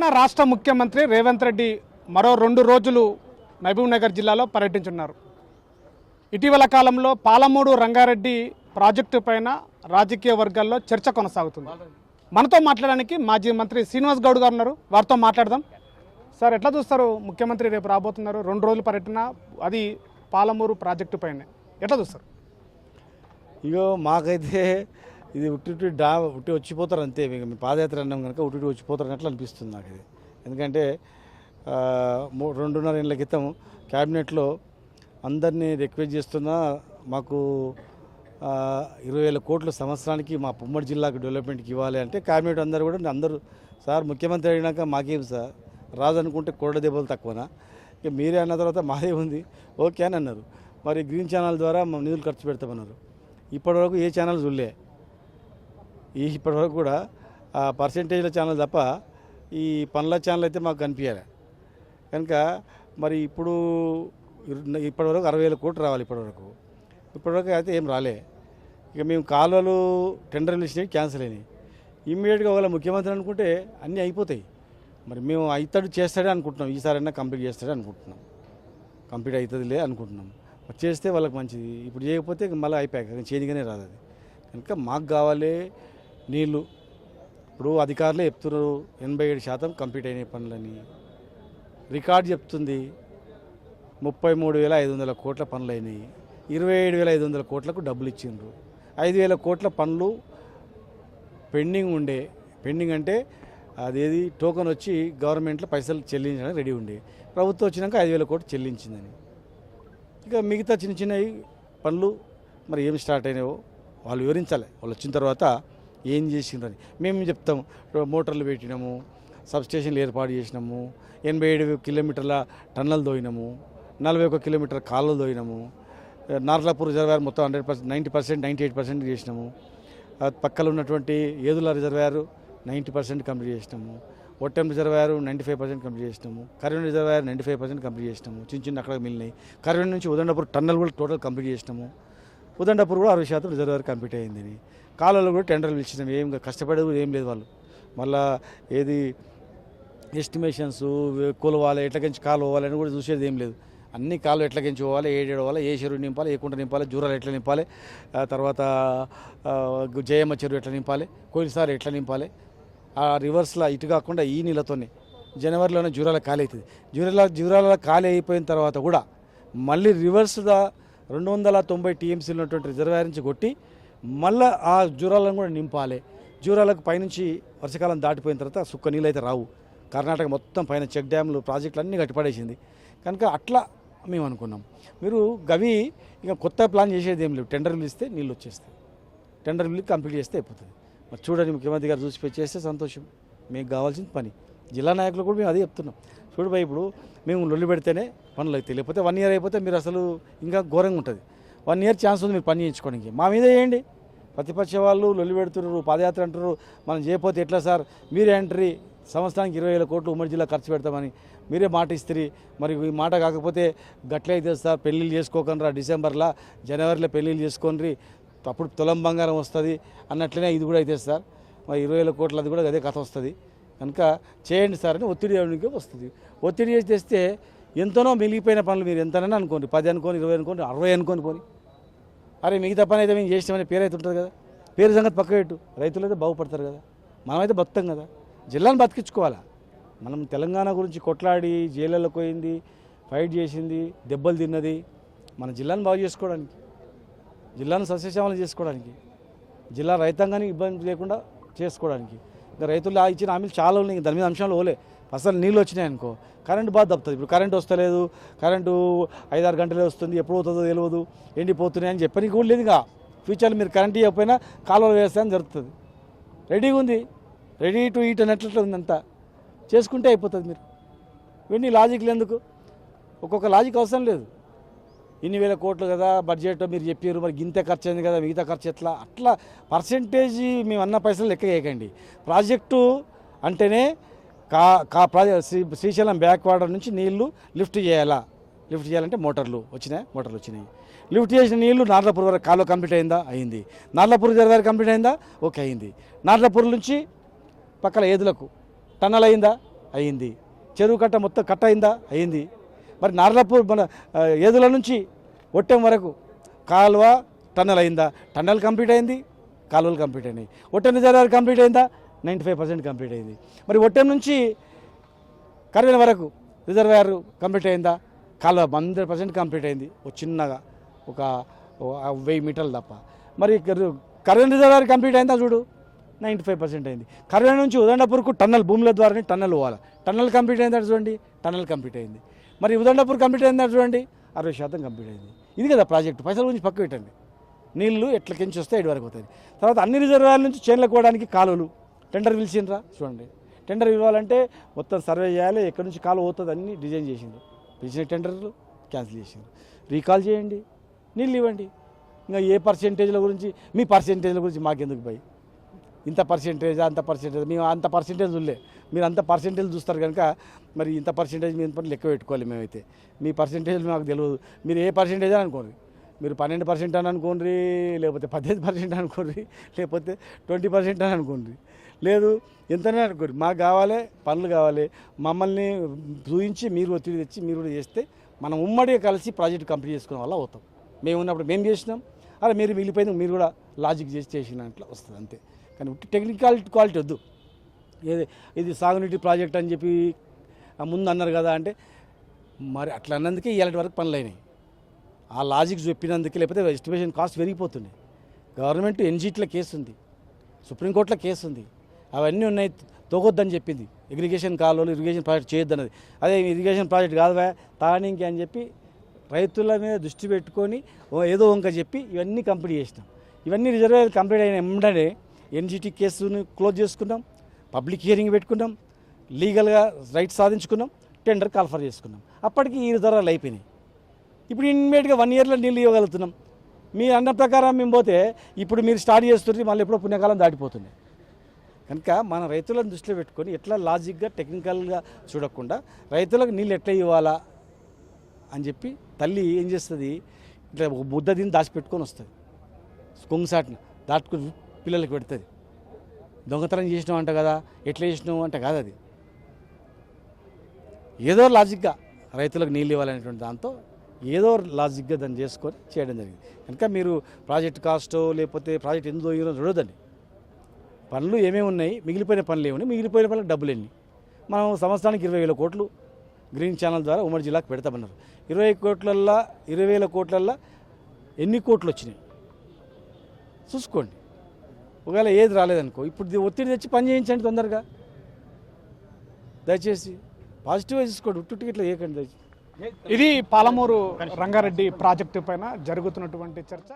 తెలంగాణ రాష్ట్ర ముఖ్యమంత్రి రేవంత్ రెడ్డి మరో 2 రోజులు మహబూబ్ నగర్ జిల్లాలో పర్యటించున్నారు. ఇటీవల కాలంలో పాలమూరు రంగారెడ్డి ప్రాజెక్టు పైన రాజకీయ వర్గాల్లో చర్చ కొనసాగుతుంది. మనతో మాట్లాడడానికి మాజీ మంత్రి శ్రీనివాస్ గౌడ్ గారు ఉన్నారు, వారితో మాట్లాడదాం. సార్, ఎట్లా చూస్తారు? ముఖ్యమంత్రి రేపు రాబోతున్నారు, 2 రోజుల పర్యటన, అది పాలమూరు ప్రాజెక్టు పైన, ఎట్లా చూస్తారు? ఇగో మాకైతే ఇది ఉట్టి వచ్చిపోతారు అంతే. మీ పాదయాత్ర అన్నాం కనుక ఉట్టి వచ్చిపోతారు అట్లా అనిపిస్తుంది నాకు ఇది. ఎందుకంటే 2.5 ఏళ్ల క్రితం క్యాబినెట్లో అందరినీ రిక్వెస్ట్ చేస్తున్నా మాకు 20,000 కోట్ల సంవత్సరానికి మా ఉమ్మడి జిల్లాకు డెవలప్మెంట్కి ఇవ్వాలి అంటే క్యాబినెట్ అందరూ సార్ ముఖ్యమంత్రి అయినాక మాకేం సార్ రాదనుకుంటే కోడ దెబ్బలు తక్కువనా, ఇక మీరే అన్న తర్వాత మాదే ఉంది ఓకే అని అన్నారు. మరి గ్రీన్ ఛానల్ ద్వారా నిధులు ఖర్చు పెడతామన్నారు. ఇప్పటివరకు ఏ ఛానల్ చూడలే. ఇప్పటివరకు కూడా పర్సెంటేజ్ల ఛానల్ తప్ప ఈ పనుల ఛానల్ అయితే మాకు కనిపించాలి. కనుక మరి ఇప్పటివరకు 60,000 కోట్లు రావాలి. ఇప్పటివరకు అయితే ఏం రాలే. ఇక మేము కాలువలు టెండర్లు ఇచ్చినవి క్యాన్సిల్ అయినాయి. ఇమ్మీడియట్గా ఒకవేళ ముఖ్యమంత్రి అనుకుంటే అన్నీ అయిపోతాయి. మరి మేము చేస్తాడే అనుకుంటున్నాం, ఈసారైనా కంప్లీట్ చేస్తాడే అనుకుంటున్నాం. కంప్లీట్ అవుతుందిలే అనుకుంటున్నాం. చేస్తే వాళ్ళకి మంచిది. ఇప్పుడు చేయకపోతే మళ్ళీ అయిపోయాక చేదిగానే రాదు అది. కనుక మాకు కావాలి నీళ్ళు. ఇప్పుడు అధికారులే చెప్తున్నారు 87% కంప్లీట్ అయిన పనులని. రికార్డు చెప్తుంది 33,500 కోట్ల పనులు అయినాయి. 27,500 కోట్లకు డబ్బులు ఇచ్చిండ్రు. 5,000 కోట్ల పనులు పెండింగ్ అంటే అదేది టోకెన్ వచ్చి గవర్నమెంట్లో పైసలు చెల్లించడానికి రెడీ ఉండే. ప్రభుత్వం వచ్చినాక 5,000 కోట్లు చెల్లించిందని. ఇక మిగతా చిన్న పనులు మరి ఏమి స్టార్ట్ అయినాయో వాళ్ళు వివరించాలి. వాళ్ళు వచ్చిన తర్వాత ఏం చేసిండ్రని మేము చెప్తాము. మోటార్లు పెట్టినాము, సబ్స్టేషన్లు ఏర్పాటు చేసినాము, 87 కిలోమీటర్ల టన్నల్ దోయినాము, 41 కిలోమీటర్ కాలువలు దోయినాము, నార్లాపూర్ రిజర్వాయర్ మొత్తం 90%, 98% చేసినాము. పక్కన ఉన్నటువంటి ఏదుల రిజర్వాయర్ 90% కంప్లీట్ చేసినాము. ఒట్టెం రిజర్వాయర్ 95% కంప్లీట్ చేసినాము. కరీం రిజర్వాయర్ 95% కంప్లీట్ చేసినాము. చిన్న అక్కడ మిగిలినాయి. కరీం నుంచి ఉదండపూర్ టన్నల్ కూడా టోటల్ కంప్లీట్ చేసినాము. ఉదండపూర్ కూడా 60% రిజర్వాయర్ కంప్లీట్ అయింది. కాలువలు కూడా టెండర్లు ఇచ్చినాము. ఏం కష్టపడేది ఏం లేదు వాళ్ళు. మళ్ళీ ఏది ఎస్టిమేషన్స్ కొలవాలి, ఎట్లకించి కాలు పోవాలని కూడా చూసేది ఏం లేదు. అన్ని కాలు ఎట్లకించి పోవాలి, పోవాలి, ఏ చెరువు నింపాలి, ఏ కుంట నింపాలి, జూరాలు ఎట్లా నింపాలి, తర్వాత జయమ్మ చెరువు ఎట్లా నింపాలి, కోయిలసారి ఎట్లా నింపాలి. ఆ రివర్స్లో ఇటు కాకుండా ఈ నీళ్ళతోనే జనవరిలోనే జూరాల ఖాళీ అవుతుంది. జూరాల ఖాళీ అయిపోయిన తర్వాత కూడా మళ్ళీ రివర్స్గా 290 టీఎంసీలు ఉన్నటువంటి రిజర్వాయర్ నుంచి కొట్టి మళ్ళీ ఆ జూరాలను కూడా నింపాలి. జూరాలకు పైనుంచి వర్షాకాలం దాటిపోయిన తర్వాత సుక్క నీళ్ళు అయితే రావు. కర్ణాటక మొత్తం పైన చెక్ డ్యాములు ప్రాజెక్టులు అన్నీ కట్టిపడేసింది. కనుక అట్లా మేము అనుకున్నాం. మీరు గవి ఇక కొత్త ప్లాన్ చేసేది ఏం లేవు. టెండర్లు ఇస్తే నీళ్ళు వచ్చేస్తాయి. టెండర్లు కంప్లీట్ చేస్తే అయిపోతుంది. మరి చూడండి, ముఖ్యమంత్రి గారు చూసి చేస్తే సంతోషం. మీకు కావాల్సిన పని జిల్లా నాయకులు కూడా మేము అదే చెప్తున్నాం. చూడు భయ్, ఇప్పుడు మేము లొల్లి పెడితేనే పనులు అవుతాయి. లేకపోతే 1 ఇయర్ అయిపోతే మీరు అసలు ఇంకా ఘోరంగా ఉంటుంది. 1 ఇయర్ ఛాన్స్ ఉంది మీరు పని చేయించుకోవడానికి. మా మీద చేయండి. ప్రతిపక్ష వాళ్ళు లొల్లి పెడుతున్నారు, పాదయాత్ర అంటున్నారు. మనం చేయకపోతే ఎట్లా సార్? మీరే అంటారు సంవత్సరానికి 20,000 కోట్లు ఉమ్మడి జిల్లా ఖర్చు పెడతామని మీరే మాట ఇస్తారు. మరి ఈ మాట కాకపోతే గట్లే అయితే సార్, పెళ్ళిళ్ళు చేసుకోకుండా డిసెంబర్లో జనవరిలో పెళ్ళిళ్ళు చేసుకోండి, అప్పుడు తులం బంగారం వస్తుంది అన్నట్లనే ఇది కూడా అవుతుంది సార్. మరి 20,000 కోట్లు అది కూడా అదే కథ వస్తుంది. కనుక చేయండి సార్ అని ఒత్తిడి చేయడానికి వస్తుంది. ఒత్తిడి చేసి తెస్తే ఎంతనో మిగిలిపోయిన పనులు మీరు ఎంతనైనా అనుకోండి, 10 అనుకోని, 20 అనుకోండి, 60 అనుకోని పోని. అరే మిగతా పని అయితే మేము చేసినామని పేరు అయితే ఉంటుంది కదా. పేరు సంగతి పక్క పెట్టు, రైతులు అయితే బాగుపడతారు కదా, మనమైతే బతుకుతాం కదా. జిల్లాను బతికించుకోవాలా. మనం తెలంగాణ గురించి కొట్లాడి జైళ్ళలోకి పోయింది, ఫైట్ చేసింది, దెబ్బలు తిన్నది మన జిల్లాను బాగు చేసుకోవడానికి, జిల్లాను సస్యశ్యామలం చేసుకోవడానికి, జిల్లా రైతాంగానికి ఇబ్బంది లేకుండా చేసుకోవడానికి. ఇంకా రైతులు ఇచ్చిన హామీలు చాలా ఉన్నాయి. దాని మీద అంశాలు ఓలే. అసలు నీళ్ళు వచ్చినాయి అనుకో, కరెంటు బాధ తప్పుతుంది. ఇప్పుడు కరెంటు వస్తలేదు, కరెంటు 5-6 గంటలే వస్తుంది, ఎప్పుడు అవుతుందో తెలియదు, ఎండిపోతున్నాయి అని చెప్పని కూడా లేదు. ఇంకా ఫ్యూచర్లో మీరు కరెంట్ ఇవ్వకపోయినా కాలువలు వేస్తాయని జరుగుతుంది. రెడీగా ఉంది, రెడీ టు ఈట్ అన్నట్లు ఉందంతా. చేసుకుంటే అయిపోతుంది. మీరు ఇవన్నీ లాజిక్లు ఎందుకు? ఒక్కొక్క లాజిక్ అవసరం లేదు. ఇన్ని వేల కోట్లు కదా బడ్జెట్ మీరు చెప్పారు, మరి గింత ఖర్చు అయింది కదా, మిగతా ఖర్చు ఎట్లా? అట్లా పర్సెంటేజీ మేము అన్న పైసలు లెక్క చేయకండి. ప్రాజెక్టు అంటేనే శ్రీశైలం బ్యాక్ వాటర్ నుంచి నీళ్లు లిఫ్ట్ చేయాలంటే మోటార్లు వచ్చినాయి. లిఫ్ట్ చేసిన నీళ్లు నార్లాపూర్ వరకు కాలువ కంప్లీట్ అయిందా? అయింది. నార్లాపూర్ రిజర్వాయర్ కంప్లీట్ అయిందా? ఓకే అయింది. నార్లాపూర్ నుంచి పక్కన ఏదులకు టన్నల్ అయిందా? అయింది. చెరువు కట్ట మొత్తం కట్ట అయిందా? అయింది. మరి నార్లాపూర్ మన ఏదుల నుంచి ఒట్టెం వరకు కాలువ టన్నల్ అయిందా? టన్నల్ కంప్లీట్ అయింది, కాలువలు కంప్లీట్ అయినాయి. ఒట్టెం రిజర్వాయర్ కంప్లీట్ అయిందా? 95% కంప్లీట్ అయింది. మరి ఒట్టెం నుంచి కర్వేల వరకు రిజర్వాయర్ కంప్లీట్ అయిందా? కాలువ 100% కంప్లీట్ అయింది. ఒక చిన్నగా ఒక 1000 మీటర్లు తప్ప. మరి కర్వేల రిజర్వాయర్ కంప్లీట్ అయిందా? చూడు, 95% అయింది. కర్వేల నుంచి ఉదండపూర్కు టన్నల్ భూముల ద్వారానే టన్నల్ పోవాలి. టన్నల్ కంప్లీట్ అయిందా? చూడండి, టన్నల్ కంప్లీట్ అయింది. మరి ఉదండపూర్ కంప్లీట్ అయిందా? చూడండి, 60% కంప్లీట్ అయింది. ఇది కదా ప్రాజెక్టు. పైసల గురించి పక్క పెట్టండి. నీళ్లు ఎట్లకించి వస్తే ఇటు వరకు అవుతుంది. తర్వాత అన్ని రిజర్వాయర్ల నుంచి చేన్లకు పోవడానికి కాలువలు టెండర్ పిలిచిండ్రా? చూడండి, టెండర్ ఇవ్వాలంటే మొత్తం సర్వే చేయాలి, ఎక్కడి నుంచి కాలువ పోతుంది అన్ని డిజైన్ చేసిండ్రు. పిలిచిన టెండర్లు క్యాన్సిల్ చేసిండ్రు. రీకాల్ చేయండి, నీళ్ళు ఇవ్వండి. ఇంకా ఏ పర్సెంటేజ్ల గురించి, మీ పర్సెంటేజ్ల గురించి మాకెందుకు భయ్? ఇంత పర్సెంటేజ్ అంత పర్సెంటేజ్, మేము అంత పర్సెంటేజ్ చూడలే. మీరు అంత పర్సెంటేజ్ చూస్తారు కనుక మరి ఇంత పర్సెంటేజ్ మీ పని లెక్క పెట్టుకోవాలి. మేమైతే మీ పర్సెంటేజ్ మాకు తెలియదు. మీరు ఏ పర్సెంటేజ్ అని అనుకోండి, మీరు 12% అని అనుకోండి, లేకపోతే 18% అనుకోండి, లేకపోతే 20% అని అనుకోండి, లేదు ఎంతనే అనుకోండి. మాకు కావాలి, పనులు కావాలి. మమ్మల్ని చూపించి మీరు ఒత్తిడి తెచ్చి మీరు కూడా చేస్తే మనం ఉమ్మడిగా కలిసి ప్రాజెక్ట్ కంప్లీట్ చేసుకునే వల్ల అవుతాం. మేము ఉన్నప్పుడు మేము చేసినాం, అలా మీరు మిగిలిపోయింది మీరు కూడా లాజిక్ చేసినట్లు వస్తుంది అంతే. కానీ క్వాలిటీ వద్దు. ఇది సాగునీటి ప్రాజెక్ట్ అని చెప్పి ముందు అన్నారు కదా అంటే, మరి అట్లా అన్నందుకే ఇలాంటి వరకు పనులు అయినాయి. ఆ లాజిక్ చెప్పినందుకే, లేకపోతే ఎస్టిమేషన్ కాస్ట్ పెరిగిపోతుంది. గవర్నమెంట్ ఎన్జీటీలో కేసు ఉంది, సుప్రీంకోర్టులో కేసు ఉంది, అవన్నీ ఉన్నాయి. తోగొద్దని చెప్పింది. ఇరిగేషన్ కాలువలు ఇరిగేషన్ ప్రాజెక్ట్ చేయొద్దన్నది. అదే ఇరిగేషన్ ప్రాజెక్ట్ కాదువా తానికి అని చెప్పి రైతుల మీద దృష్టి పెట్టుకొని ఏదో వంక చెప్పి ఇవన్నీ కంప్లీట్ చేసినాం. ఇవన్నీ రిజర్వాయర్ కంప్లీట్ అయిన వెంటనే ఎన్జీటీ కేసుని క్లోజ్ చేసుకున్నాం, పబ్లిక్ హియరింగ్ పెట్టుకున్నాం, లీగల్గా రైట్ సాధించుకున్నాం, టెండర్ కాల్ఫర్ చేసుకున్నాం. అప్పటికి ఈ రిజర్వాయర్లు అయిపోయినాయి. ఇప్పుడు ఇమ్మీడియట్గా 1 ఇయర్లో నీళ్ళు ఇవ్వగలుగుతున్నాం. మీ అన్న ప్రకారం మేము పోతే ఇప్పుడు మీరు స్టార్ట్ చేస్తుంటే మళ్ళీ ఎప్పుడో పుణ్యకాలం దాటిపోతుంది. కనుక మన రైతులను దృష్టిలో పెట్టుకొని ఎట్లా లాజిక్గా టెక్నికల్గా చూడకుండా రైతులకు నీళ్ళు ఎట్లా ఇవ్వాలా అని చెప్పి తల్లి ఏం చేస్తుంది, ఇట్లా ముద్ద దీన్ని దాచిపెట్టుకొని వస్తుంది. కొంగుసాటిన దాటుకుని పిల్లలకి పెడుతుంది. దొంగతనం చేసినావు అంట కదా, ఎట్లా చేసినావు అంటే కాదు, అది ఏదో లాజిక్గా రైతులకు నీళ్ళు ఇవ్వాలనేటువంటి దాంతో ఏదో లాజిక్గా దాన్ని చేసుకొని చేయడం జరిగింది. కనుక మీరు ప్రాజెక్ట్ కాస్టో లేకపోతే ప్రాజెక్ట్ ఎందుకు చూడదండి. పనులు ఏమేమి ఉన్నాయి, మిగిలిపోయిన పనులు ఏమున్నాయి, మిగిలిపోయిన పనులకు డబ్బులు ఎన్ని. మనం సంవత్సరానికి 20,000 కోట్లు గ్రీన్ ఛానల్ ద్వారా ఉమ్మడి జిల్లాకు పెడతామన్నారు. 20,000 కోట్లల్లో ఎన్ని కోట్లు వచ్చినాయి చూసుకోండి. ఒకవేళ ఏది రాలేదనుకో, ఇప్పుడు ఒత్తిడి తెచ్చి పని చేయించండి తొందరగా. దయచేసి పాజిటివ్గా తీసుకోండి, ఉట్టుటికి ఇట్లా చేయకండి దయచేసి. ఇది పాలమూరు రంగారెడ్డి ప్రాజెక్టు పైన జరుగుతున్నటువంటి చర్చ.